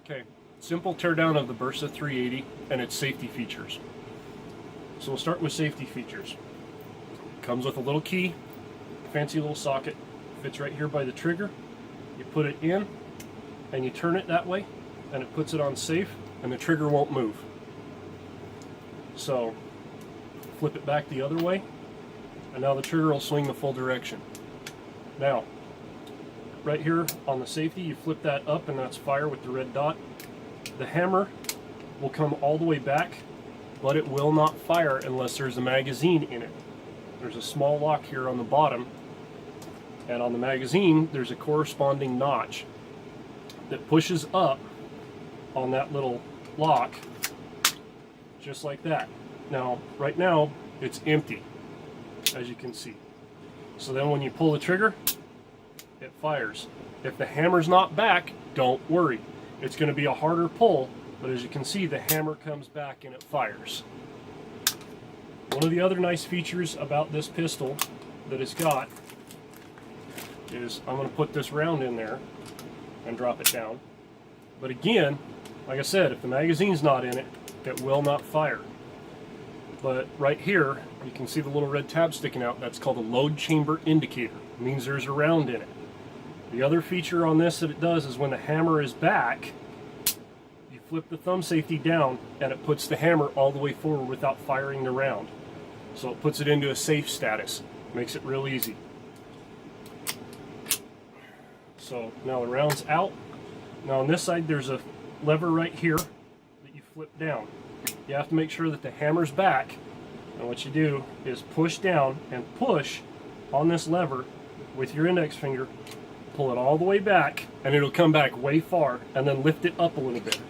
Okay, simple teardown of the Bursa 380 and its safety features. So we'll start with safety features. Comes with a little key, fancy little socket, fits right here by the trigger. You put it in and you turn it that way and it puts it on safe and the trigger won't move. So flip it back the other way and now the trigger will swing the full direction. Now, right here on the safety, you flip that up and that's fire with the red dot. The hammer will come all the way back, but it will not fire unless there's a magazine in it. There's a small lock here on the bottom, and on the magazine there's a corresponding notch that pushes up on that little lock, just like that. Now, right now, it's empty, as you can see. So then when you pull the trigger, it fires. If the hammer's not back, don't worry. It's going to be a harder pull, but as you can see, the hammer comes back and it fires. One of the other nice features about this pistol that it's got is, I'm going to put this round in there and drop it down. But again, like I said, if the magazine's not in it, it will not fire. But right here, you can see the little red tab sticking out. That's called a load chamber indicator. It means there's a round in it. The other feature on this that it does is when the hammer is back, you flip the thumb safety down and it puts the hammer all the way forward without firing the round. So it puts it into a safe status. Makes it real easy. So now the round's out. Now on this side there's a lever right here that you flip down. You have to make sure that the hammer's back, and what you do is push down and push on this lever with your index finger, pull it all the way back and it'll come back way far, and then lift it up a little bit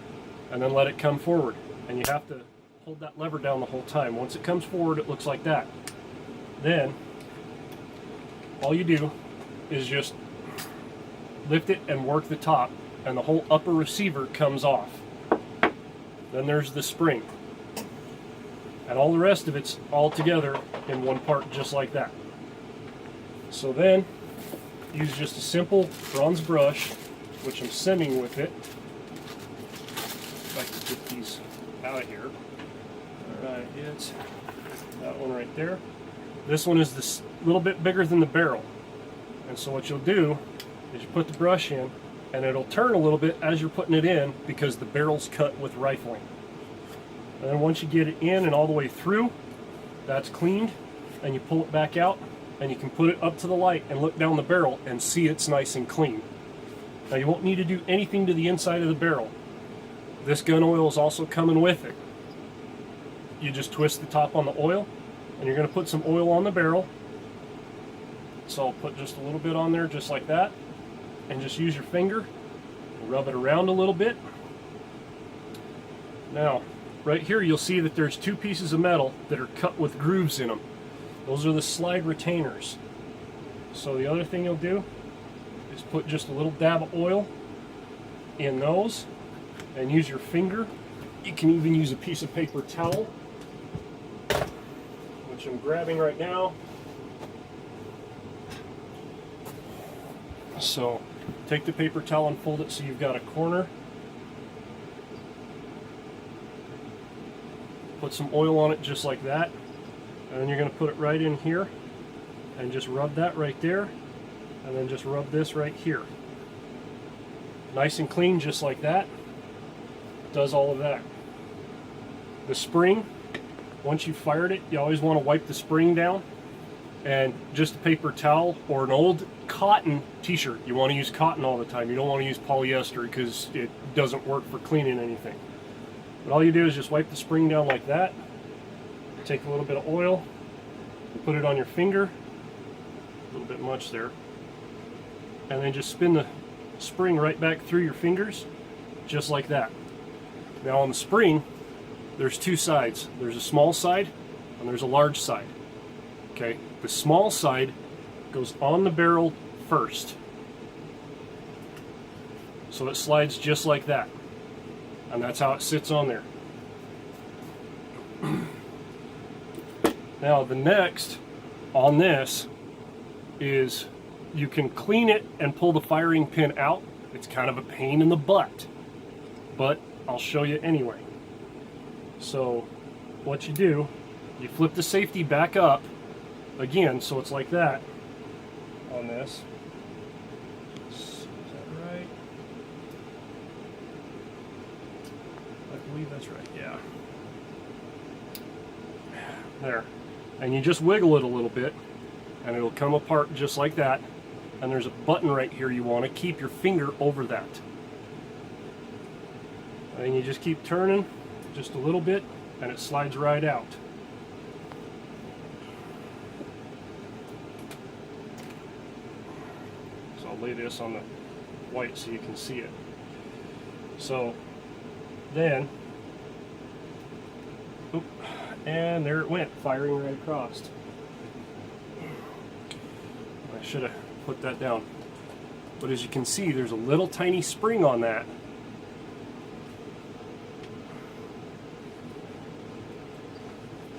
and then let it come forward, and you have to hold that lever down the whole time. Once it comes forward, it looks like that. Then all you do is just lift it and work the top and the whole upper receiver comes off. Then there's the spring, and all the rest of it's all together in one part, just like that. So then use just a simple bronze brush, which I'm sending with it. If I can get these out of here. Alright, it's that one right there. This one is this little bit bigger than the barrel. And so what you'll do is you put the brush in, and it'll turn a little bit as you're putting it in because the barrel's cut with rifling. And then once you get it in and all the way through, that's cleaned, and you pull it back out, and you can put it up to the light and look down the barrel and see it's nice and clean. Now you won't need to do anything to the inside of the barrel. This gun oil is also coming with it. You just twist the top on the oil, and you're going to put some oil on the barrel. So I'll put just a little bit on there, just like that, and just use your finger, rub it around a little bit. Now, right here you'll see that there's two pieces of metal that are cut with grooves in them. Those are the slide retainers. So the other thing you'll do is put just a little dab of oil in those and use your finger. You can even use a piece of paper towel, which I'm grabbing right now. So take the paper towel and fold it so you've got a corner. Put some oil on it just like that. And then you're going to put it right in here and just rub that right there, and then just rub this right here. Nice and clean, just like that. Does all of that. The spring, once you fired it, you always want to wipe the spring down, and just a paper towel or an old cotton t-shirt. You want to use cotton all the time. You don't want to use polyester because it doesn't work for cleaning anything. But all you do is just wipe the spring down like that. Take a little bit of oil and put it on your finger, a little bit much there, and then just spin the spring right back through your fingers, just like that. Now on the spring, there's two sides. There's a small side and there's a large side. Okay, the small side goes on the barrel first. So it slides just like that. And that's how it sits on there. Now the next on this is you can clean it and pull the firing pin out. It's kind of a pain in the butt. but I'll show you anyway. So what you do, you flip the safety back up again, so it's like that on this. Is that right? I believe that's right, yeah. There. And you just wiggle it a little bit, and it'll come apart just like that. And there's a button right here you want to keep your finger over that. And you just keep turning just a little bit, and it slides right out. So I'll lay this on the white so you can see it. So then, and there it went, firing right across. I should have put that down. But as you can see, there's a little tiny spring on that.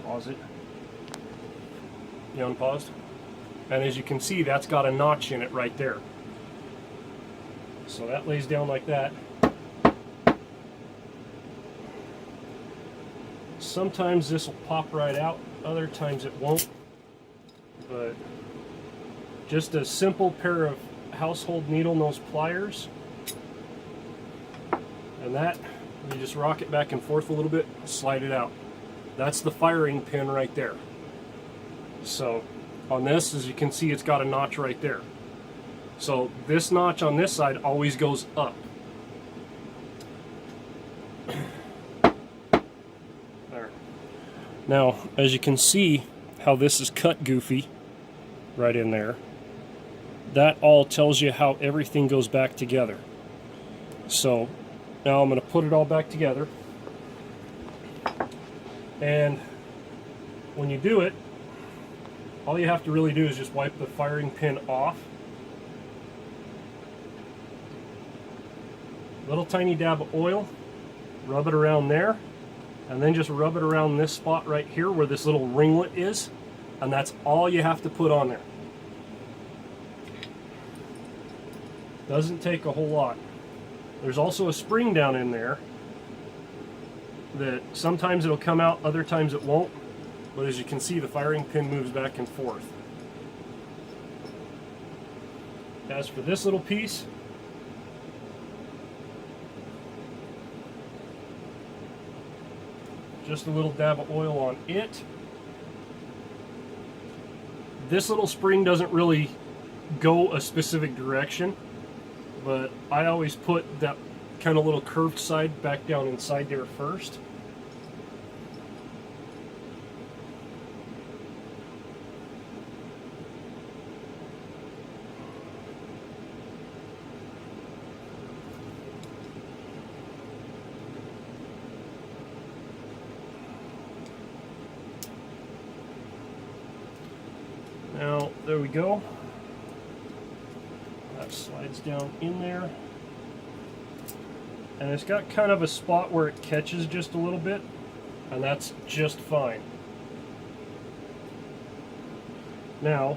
Pause it. You unpaused? And as you can see, that's got a notch in it right there. So that lays down like that. Sometimes this will pop right out, other times it won't. But just a simple pair of household needle nose pliers, and that, you just rock it back and forth a little bit, slide it out. That's the firing pin right there. So on this, as you can see, it's got a notch right there. So this notch on this side always goes up. There. Now, as you can see how this is cut goofy right in there, that all tells you how everything goes back together. So now I'm going to put it all back together. And when you do it, all you have to really do is just wipe the firing pin off. Little tiny dab of oil, rub it around there, and then just rub it around this spot right here where this little ringlet is, and that's all you have to put on there. Doesn't take a whole lot. There's also a spring down in there that sometimes it'll come out, other times it won't. But as you can see, the firing pin moves back and forth. As for this little piece, just a little dab of oil on it. This little spring doesn't really go a specific direction, but I always put that kind of little curved side back down inside there first. Now, there we go. That slides down in there. And it's got kind of a spot where it catches just a little bit, and that's just fine. Now,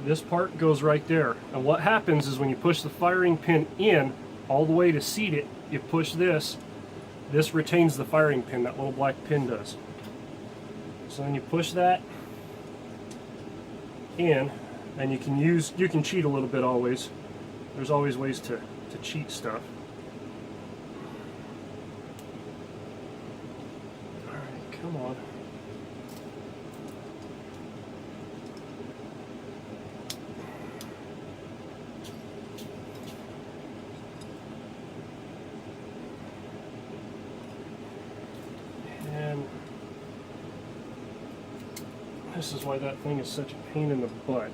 this part goes right there. And what happens is when you push the firing pin in all the way to seat it, you push this retains the firing pin, that little black pin does. So then you push that in, and you can cheat a little bit always. There's always ways to cheat stuff. Alright, come on. And this is why that thing is such a pain in the butt.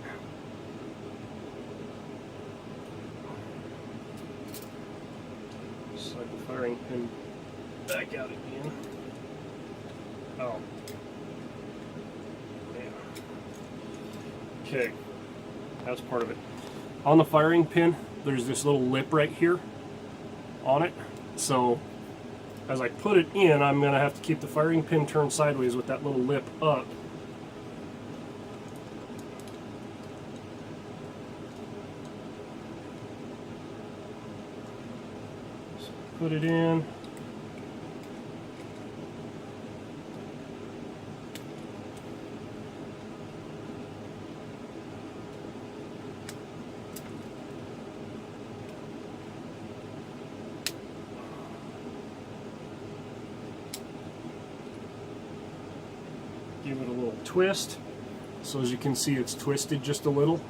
Slide the firing pin back out again. Oh. Yeah. Okay. That's part of it. On the firing pin, there's this little lip right here on it. So as I put it in, I'm going to have to keep the firing pin turned sideways with that little lip up. put it in. Give it a little twist. So as you can see, it's twisted just a little.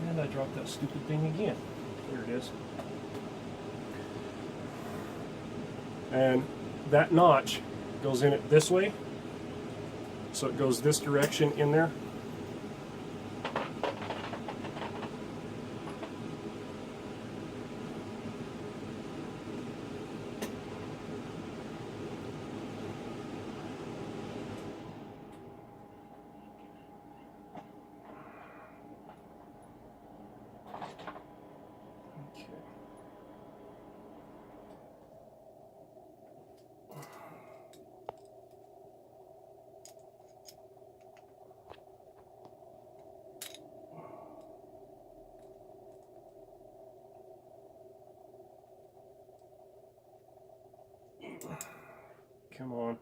And I dropped that stupid thing again. There it is. And that notch goes in it this way. So it goes this direction in there. Come on.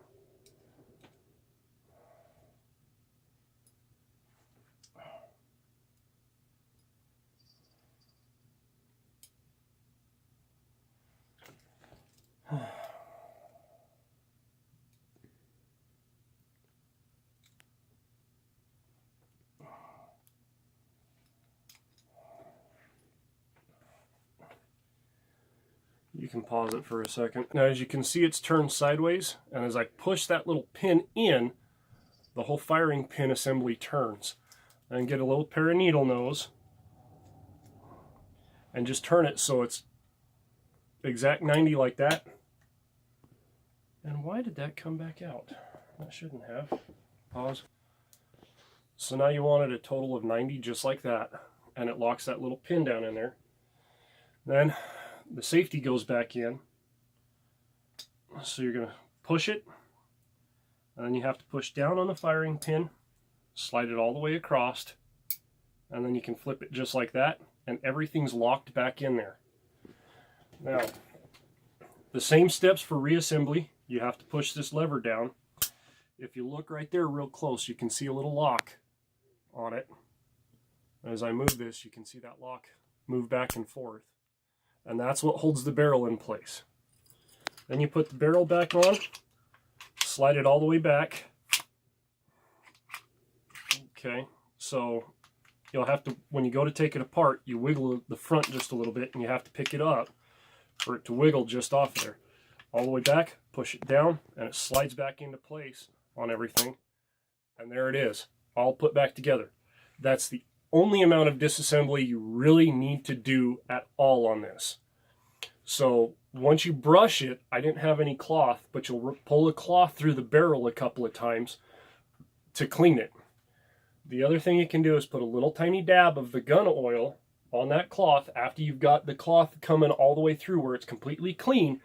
You can pause it for a second. Now, as you can see, it's turned sideways, and as I push that little pin in, the whole firing pin assembly turns. And get a little pair of needle nose and just turn it so it's exact 90 like that. And why did that come back out? That shouldn't have. Pause. So now you wanted a total of 90 just like that, and it locks that little pin down in there. Then the safety goes back in. So you're going to push it, and then you have to push down on the firing pin, slide it all the way across, and then you can flip it just like that, and everything's locked back in there. Now, the same steps for reassembly. You have to push this lever down. If you look right there real close, you can see a little lock on it. As I move this, you can see that lock move back and forth. And that's what holds the barrel in place. Then you put the barrel back on, slide it all the way back. Okay, so you'll have to, when you go to take it apart, you wiggle the front just a little bit, and you have to pick it up for it to wiggle just off there. All the way back, push it down, and it slides back into place on everything. And there it is, all put back together. That's the only amount of disassembly you really need to do at all on this. So once you brush it, I didn't have any cloth, but you'll pull the cloth through the barrel a couple of times to clean it. The other thing you can do is put a little tiny dab of the gun oil on that cloth after you've got the cloth coming all the way through where it's completely clean.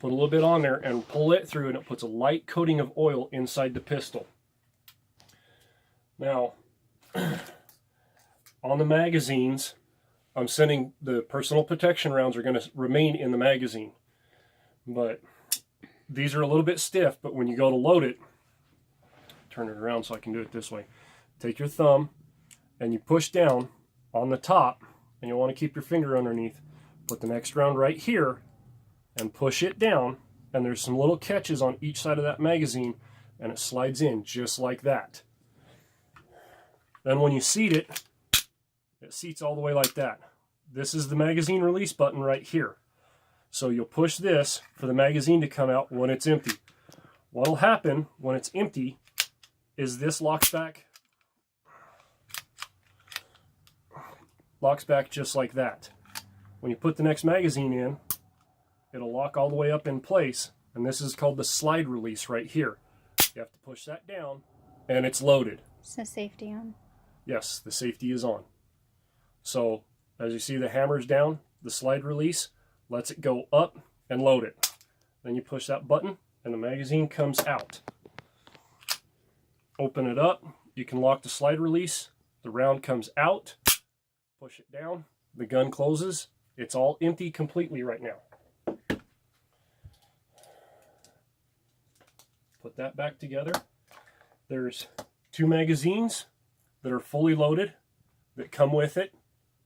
Put a little bit on there and pull it through, and it puts a light coating of oil inside the pistol. Now, on the magazines, I'm sending the personal protection rounds are going to remain in the magazine. But these are a little bit stiff, but when you go to load it, turn it around so I can do it this way. Take your thumb and you push down on the top, and you'll want to keep your finger underneath. Put the next round right here and push it down, and there's some little catches on each side of that magazine, and it slides in just like that. Then when you seat it, it seats all the way like that. This is the magazine release button right here. So you'll push this for the magazine to come out when it's empty. What'll happen when it's empty is this locks back just like that. When you put the next magazine in, it'll lock all the way up in place, and this is called the slide release right here. You have to push that down, and it's loaded. So safety on? Yes, the safety is on. So as you see the hammer's down, the slide release lets it go up and load it. Then you push that button and the magazine comes out. Open it up. You can lock the slide release The round comes out, push it down, the gun closes. It's all empty completely right now. Put that back together. There's 2 magazines that are fully loaded that come with it.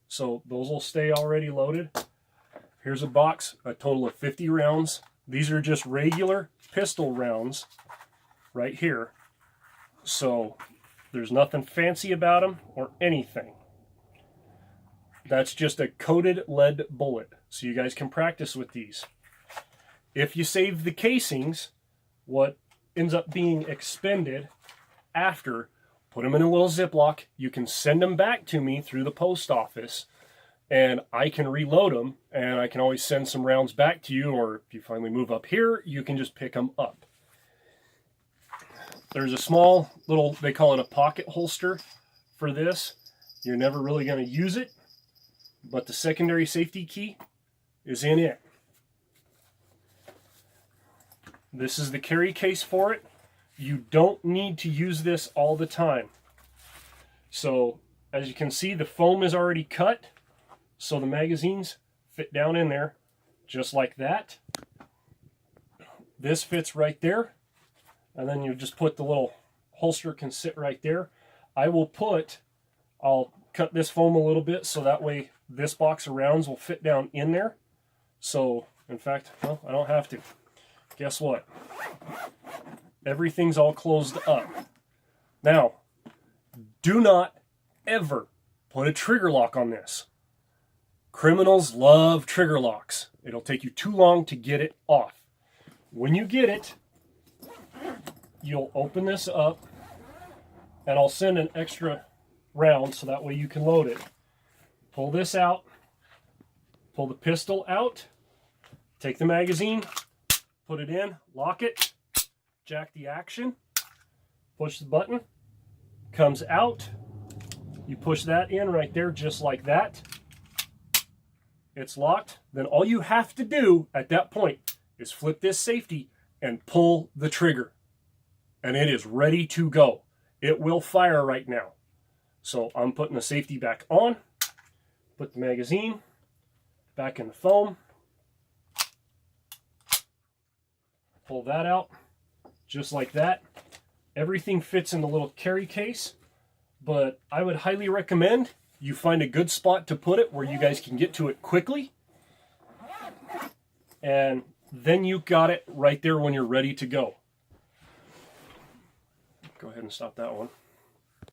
So those will stay already loaded. Here's a box, a total of 50 rounds. These are just regular pistol rounds right here. So there's nothing fancy about them or anything. That's just a coated lead bullet. So you guys can practice with these. If you save the casings, what ends up being expended after, put them in a little Ziploc. You can send them back to me through the post office, and I can reload them, and I can always send some rounds back to you, or if you finally move up here, you can just pick them up. There's a small little, they call it a pocket holster for this. You're never really going to use it, but the secondary safety key is in it. This is the carry case for it. You don't need to use this all the time. So as you can see, the foam is already cut, so the magazines fit down in there just like that. This fits right there, and then you just put the little holster can sit right there. I'll cut this foam a little bit so that way this box of rounds will fit down in there. So in fact, well, I don't have to. Guess what? Everything's all closed up. Now, do not ever put a trigger lock on this. Criminals love trigger locks. It'll take you too long to get it off. When you get it, you'll open this up, and I'll send an extra round so that way you can load it. Pull this out, pull the pistol out, take the magazine, put it in, lock it, jack the action, push the button, comes out, you push that in right there just like that. It's locked. Then all you have to do at that point is flip this safety and pull the trigger. And it is ready to go. It will fire right now. So I'm putting the safety back on, put the magazine back in the foam, pull that out just like that. Everything fits in the little carry case, but I would highly recommend you find a good spot to put it where you guys can get to it quickly, and then you got it right there when you're ready to go. Go ahead and stop that one.